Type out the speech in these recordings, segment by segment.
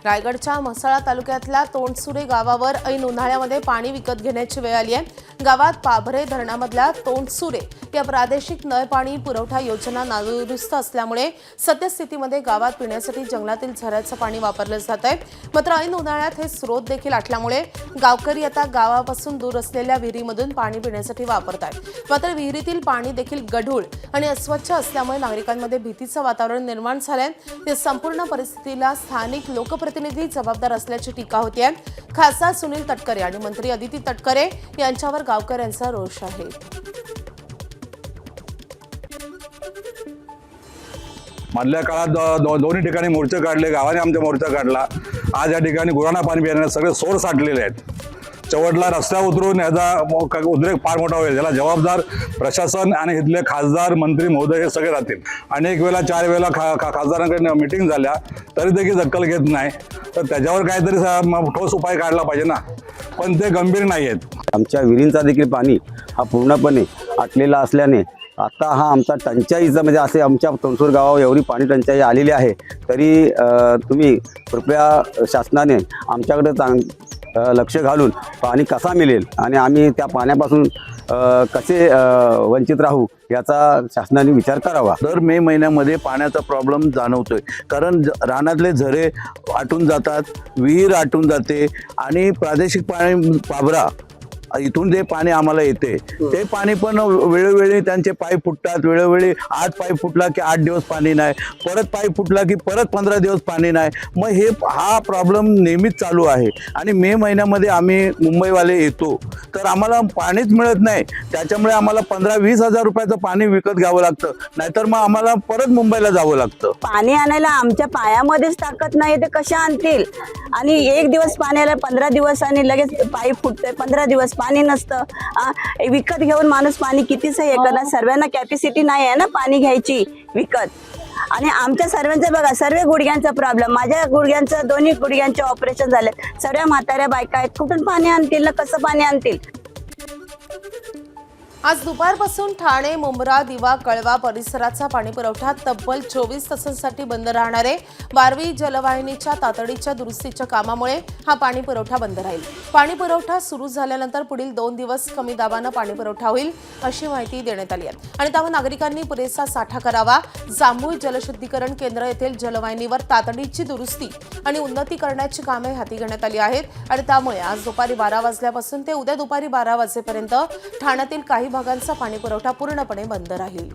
रायगडच्या म्हसळा तालुक्यातल्या तोंडसुरे गावावर ऐन उन्हाळ्यामध्ये पाणी विकत घेण्याची वेळ आली आहे। गावात पाभरे धरणामधल्या तोंडसुरे या प्रादेशिक नळ पाणी पुरवठा योजना नादुरुस्त असल्यामुळे सद्यस्थितीमध्ये गावात पिण्यासाठी जंगलातील झऱ्याचं पाणी वापरलं जात आहे। मात्र ऐन उन्हाळ्यात हे स्रोत देखील आटल्यामुळे गावकरी आता गावापासून दूर असलेल्या विहिरीमधून पाणी पिण्यासाठी वापरत आहेत। मात्र विहिरीतील पाणी देखील गढूळ आणि अस्वच्छ असल्यामुळे नागरिकांमध्ये भीतीचं वातावरण निर्माण झालंय। या संपूर्ण परिस्थितीला स्थानिक लोकप्रतिनिधी जबाबदार असल्याची टीका होतीये। खासदार सुनील तटकरे आणि मंत्री अदिती तटकरे यांच्यावर गावकऱ्यांचा रोष आहे। मधल्या काळात दोन्ही ठिकाणी मोर्चे काढले, गावाने आमचा मोर्चा काढला। आज या ठिकाणी गुराणा पाणी पिण्याचे सगळे सोर्स साठलेले आहेत। चवडला रस्त्यावर उतरून याचा उद्रेक फार मोठा होईल। याला जबाबदार प्रशासन आणि इथले खासदार मंत्री महोदय हे सगळे राहतील। अनेक वेळा 4 वेळा खासदारांकडे मीटिंग झाल्या तरी देखील दखल घेत नाही। तर त्याच्यावर काहीतरी ठोस उपाय काढला पाहिजे ना, पण ते गंभीर नाही आहेत। आमच्या विहिरींचा देखील पाणी हा पूर्णपणे आटलेला असल्याने आता हा आमचा टंचाईचा म्हणजे असे आमच्या तोंडसूर गावावर एवढी पाणी टंचाई आलेली आहे, तरी तुम्ही कृपया शासनाने आमच्याकडे लक्ष घालून पाणी कसा मिळेल आणि आम्ही त्या पाण्यापासून कसे वंचित राहू याचा शासनाने विचार करावा। दर मे महिन्यामध्ये पाण्याचा प्रॉब्लेम जाणवतोय, कारण रानातले झरे आटून जातात, विहीर आटून जाते आणि प्रादेशिक पाणी पाभरा इथून जे पाणी आम्हाला येते ते पाणी पण वेळोवेळी त्यांचे पाईप फुटतात। वेळोवेळी आज पाईप फुटला की 8 दिवस पाणी नाही, परत पाईप फुटला की परत 15 दिवस पाणी नाही। मग हा प्रॉब्लेम नेहमीच चालू आहे आणि मे महिन्यामध्ये आम्ही मुंबईवाले येतो तर आम्हाला पाणीच मिळत नाही। त्याच्यामुळे आम्हाला 15-20 हजार रुपयाचं पाणी विकत घ्यावं लागतं, नाहीतर मग आम्हाला परत मुंबईला जावं लागतं। पाणी आणायला आमच्या पायामध्येच ताकद नाही, ते कशा आणतील? आणि 1 दिवस पाण्याला 15 दिवस आणि लगेच पाईप फुटते, 15 दिवस पाणी नसतं। विकत घेऊन माणूस पाणी कितीच हे करणार? सर्वांना कॅपॅसिटी नाही आहे ना पाणी घ्यायची विकत। आणि आमच्या सर्वांचं बघा, सर्व गुडघ्यांचा प्रॉब्लेम, माझ्या गुडघ्यांचं दोन्ही गुडघ्यांचे ऑपरेशन झाले। सर्व म्हाताऱ्या बायका आहेत, कुठून पाणी आणतील ना, कसं पाणी आणतील? आज दुपारपासून ठाणे, मुंब्रा, दिवा, कळवा परिसराचा पाणी पुरवठा तब्बल 24 तासांसाठी बंद राहणार आहे। बारवी जलवाहिनीच्या तातडीच्या दुरुस्तीच्या कामामुळे हा पाणी पुरवठा बंद राहील। पाणी पुरवठा सुरू झाल्यानंतर पुढील 2 दिवस कमी दाबानं पाणी पुरवठा होईल अशी माहिती देण्यात आली आहे आणि त्यामुळे नागरिकांनी पुरेसा साठा करावा। जांभूळ जलशुद्धीकरण केंद्र येथील जलवाहिनीवर तातडीची दुरुस्ती आणि उन्नती करण्याची कामे हाती घेण्यात आली आहेत आणि त्यामुळे आज दुपारी 12 वाजल्यापासून ते उद्या दुपारी 12 वाजेपर्यंत ठाण्यातील काही भागांचा पाणी पुरवठा पूर्णपणे बंद राहील।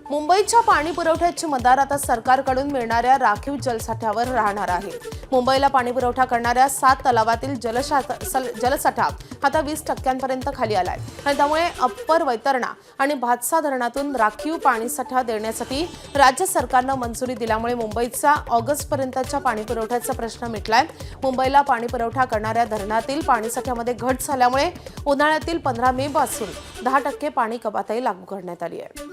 मुंबईच्या पाणी पुरवठ्याची मदार आता सरकारकडून मिळणाऱ्या राखीव जलसाठ्यावर राहणार आहे। मुंबईला पाणी पुरवठा करणाऱ्या 7 तलावातील जलसाठा आता 20% खाली आलाय आणि त्यामुळे अप्पर वैतरणा आणि भातसा धरणातून राखीव पाणीसाठा देण्यासाठी राज्य सरकारनं मंजुरी दिल्यामुळे मुंबईचा ऑगस्टपर्यंतच्या पाणी पुरवठ्याचा प्रश्न मिटलाय। मुंबईला पाणी पुरवठा करणाऱ्या धरणातील पाणीसाठ्यामध्ये घट झाल्यामुळे उन्हाळ्यातील 15 मे पासून 10% पाणी कपातही लागू करण्यात आली आहे।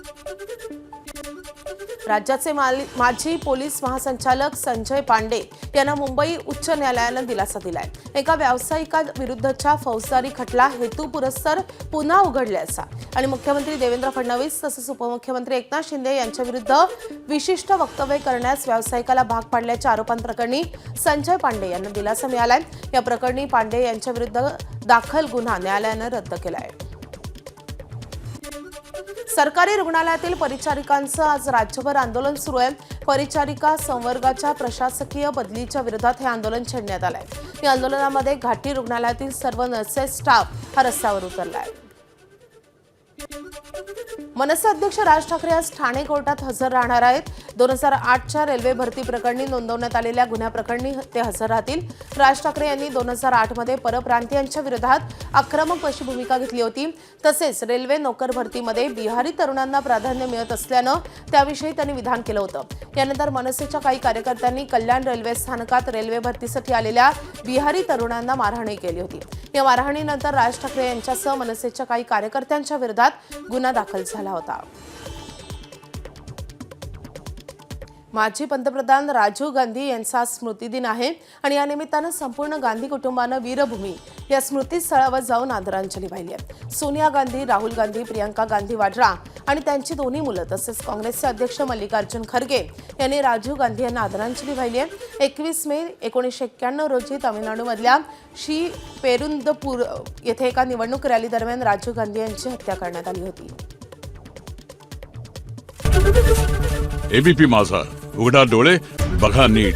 राज्याचे माजी पोलीस महासंचालक संजय पांडे यांना मुंबई उच्च न्यायालयानं दिलासा दिलाय। एका व्यावसायिकाविरुद्धच्या फौजदारी खटला हेतुपुरस्सर पुन्हा उघडल्याचा आणि मुख्यमंत्री देवेंद्र फडणवीस तसेच उपमुख्यमंत्री एकनाथ शिंदे यांच्याविरुद्ध विशिष्ट वक्तव्य करण्यास व्यावसायिकाला भाग पाडल्याच्या आरोपांप्रकरणी संजय पांडे यांना दिलासा मिळालाय। या प्रकरणी पांडे यांच्याविरुद्ध दाखल गुन्हा न्यायालयानं रद्द केलाय। सरकारी रुग्णालयातील परिचारिकांचं आज राज्यभर आंदोलन सुरू आहे। परिचारिका संवर्गाच्या प्रशासकीय बदलीच्या विरोधात हे आंदोलन छेडण्यात आलंय। या आंदोलनामध्ये घाटी रुग्णालयातील सर्व नर्सेस स्टाफ हा रस्त्यावर उतरलाय। मनसे अध्यक्ष राज ठाकरे आज ठाणे कोर्टात हजर राहणार आहेत। 2008च्या रेल्वे भरती प्रकरणी नोंदवण्यात आलेल्या गुन्ह्याप्रकरणी ते हजर राहतील। राज ठाकरे यांनी 2008 मध्ये परप्रांतीयांच्या विरोधात आक्रमक अशी भूमिका घेतली होती। तसेच रेल्वे नोकर भरतीमध्ये बिहारी तरुणांना प्राधान्य मिळत असल्यानं त्याविषयी त्यांनी विधान केलं होतं। यानंतर मनसेच्या काही कार्यकर्त्यांनी कल्याण रेल्वे स्थानकात रेल्वे भरतीसाठी आलेल्या बिहारी तरुणांना मारहाणही केली होती। या मारहाणीनंतर राज ठाकरे यांच्यासह मनसेच्या काही कार्यकर्त्यांच्या विरोधात गुन्हा दाखल झाला होता। माजी पंतप्रधान राजीव गांधी यांचा स्मृतिदिन आहे आणि या निमित्तानं संपूर्ण गांधी कुटुंबानं वीरभूमी या स्मृतिस्थळावर जाऊन आदरांजली वाहिली आहे. सोनिया गांधी, राहुल गांधी, प्रियंका गांधी वाड्रा आणि त्यांची दोन्ही मुलं तसेच काँग्रेसचे अध्यक्ष मल्लिकार्जुन खरगे यांनी राजीव गांधी यांना आदरांजली वाहिली आहे. 21 मे 1991 रोजी तामिळनाडूमधल्या श्री पेरुंदपूर येथे एका निवडणूक रॅली दरम्यान राजीव गांधी यांची हत्या करण्यात आली होती. एबीपी माझा, उघडा डोळे बघा नीट.